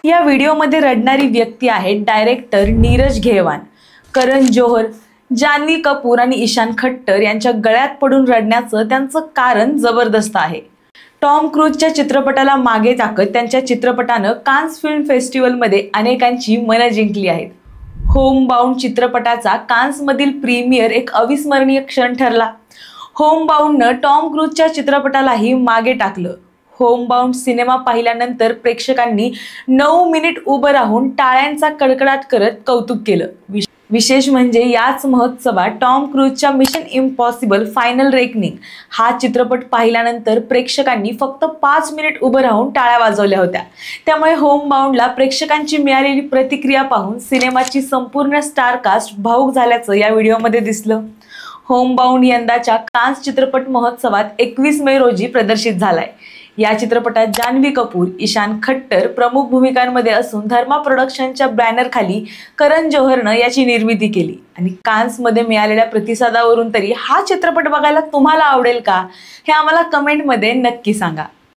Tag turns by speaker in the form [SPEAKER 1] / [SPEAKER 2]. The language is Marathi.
[SPEAKER 1] या व्हिडिओमध्ये रडणारी व्यक्ती आहे डायरेक्टर नीरज घेवान। करण जोहर, जान्हवी कपूर आणि ईशान खट्टर यांच्या गळ्यात पडून रडण्याचं त्यांचं कारण जबरदस्त आहे। टॉम क्रूजच्या चित्रपटाला मागे टाकत त्यांच्या चित्रपटानं कान्स फिल्म फेस्टिवलमध्ये अनेकांची मनं जिंकली आहेत। होम बाउंड चित्रपटाचा कान्समधील प्रीमियर एक अविस्मरणीय क्षण ठरला। होम बाउंडनं टॉम क्रूजच्या चित्रपटालाही मागे टाकलं। होम बाउंड सिनेमा पाहिल्यानंतर प्रेक्षकांनी 9 मिनिट उभं राहून टाळ्यांचा कडकडाट करत कौतुक केलं। विशेष म्हणजे याच महोत्सवात टॉम क्रूजच्या मिशन इम्पॉसिबल फायनल रेकनिंग हा चित्रपट पाहिल्यानंतर प्रेक्षकांनी फक्त 5 मिनिट उभं राहून टाळ्या वाजवल्या होत्या। त्यामुळे होम बाउंडला प्रेक्षकांची मिळालेली प्रतिक्रिया पाहून सिनेमाची संपूर्ण स्टार कास्ट भावुक झाल्याचं या व्हिडिओमध्ये दिसलं। होम बाउंड यंदाच्या कान्स चित्रपट महोत्सवात 21 मे रोजी प्रदर्शित झालाय। या चित्रपटात जान्हवी कपूर, ईशान खट्टर प्रमुख भूमिकांमध्ये असून धर्मा प्रोडक्शनच्या बॅनर खाली करण जोहरनं याची निर्मिती केली। आणि कान्समध्ये मिळालेल्या प्रतिसादावरून तरी हा चित्रपट बघायला तुम्हाला आवडेल का हे आम्हाला कमेंटमध्ये नक्की सांगा।